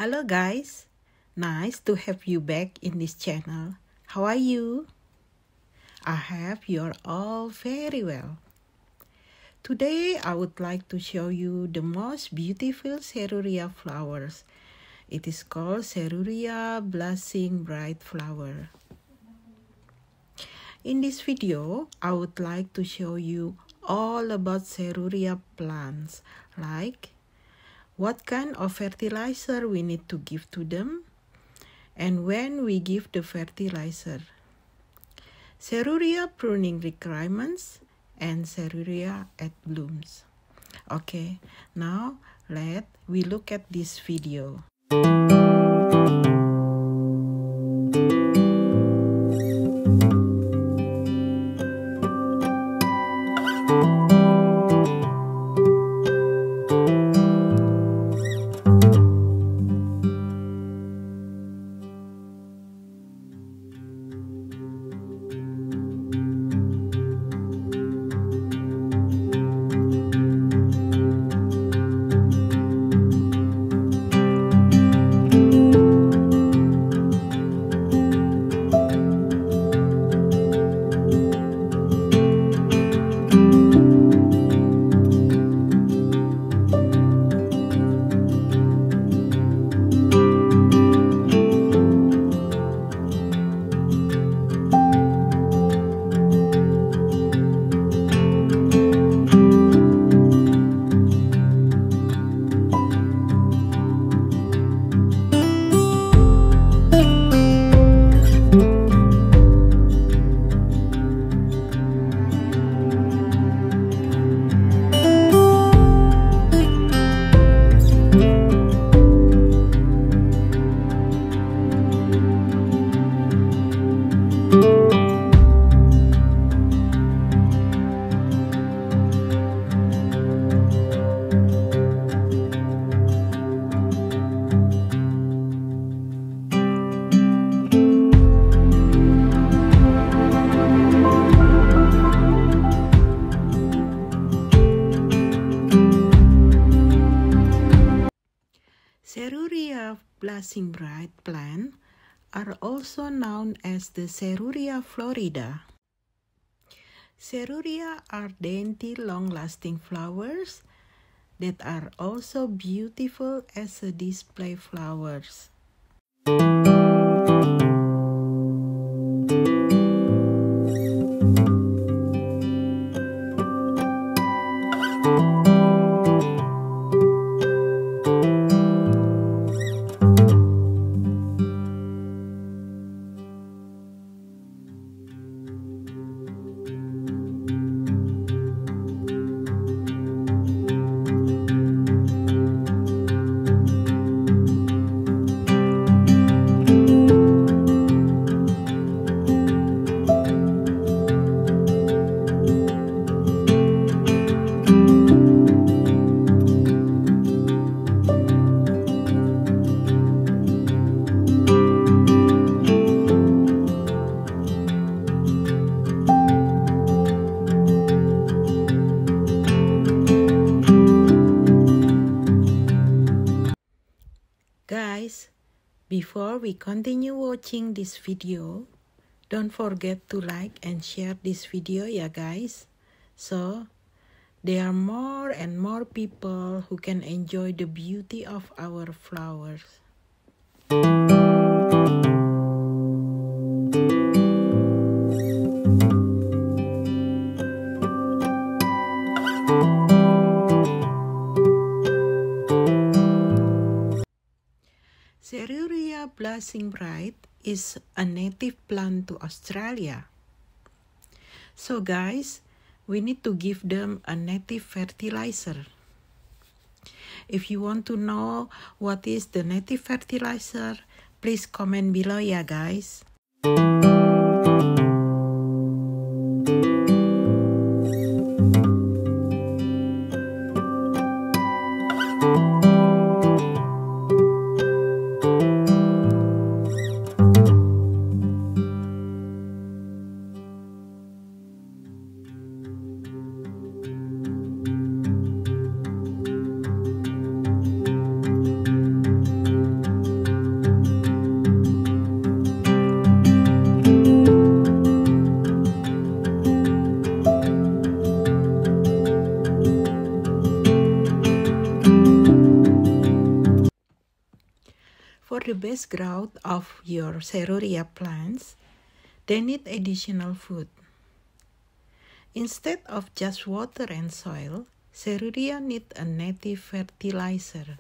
Hello guys, nice to have you back in this channel. How are you? I hope you're all very well. Today I would like to show you the most beautiful Serruria flowers. It is called Serruria Blushing Bright Flower. In this video, I would like to show you all about Serruria plants, like what kind of fertilizer we need to give to them, and when we give the fertilizer. Serruria pruning requirements and Serruria at blooms. Okay, now let we look at this video. Serruria Blushing Bright plant are also known as the Serruria florida. Serruria are dainty, long-lasting flowers that are also beautiful as a display flowers. Guys, before we continue watching this video, don't forget to like and share this video ya guys. So, there are more and more people who can enjoy the beauty of our flowers. Serruria Blushing Bright is a native plant to Australia. So guys, we need to give them a native fertilizer. If you want to know what is the native fertilizer, please comment below ya guys. For the best growth of your Serruria plants, they need additional food. Instead of just water and soil, Serruria need a native fertilizer.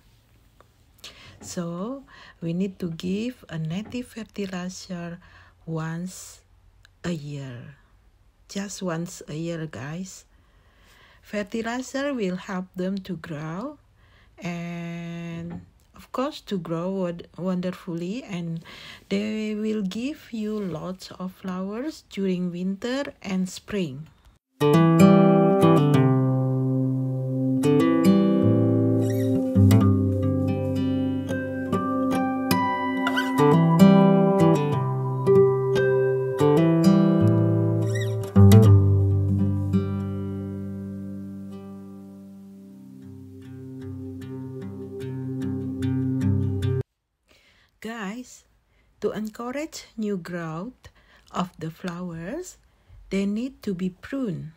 So, we need to give a native fertilizer once a year. Just once a year, guys. Fertilizer will help them to grow and of course to grow wonderfully, and they will give you lots of flowers during winter and spring. Guys, to encourage new growth of the flowers, they need to be pruned.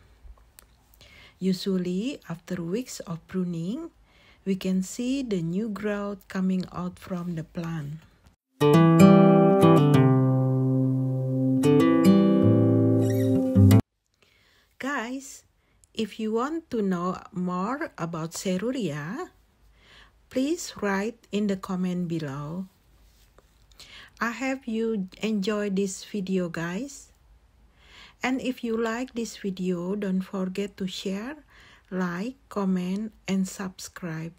Usually, after weeks of pruning, we can see the new growth coming out from the plant. Guys, if you want to know more about Serruria, please write in the comment below. I hope you enjoyed this video, guys. And if you like this video, don't forget to share, like, comment, and subscribe.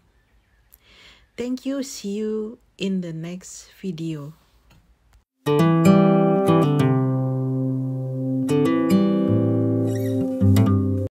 Thank you. See you in the next video.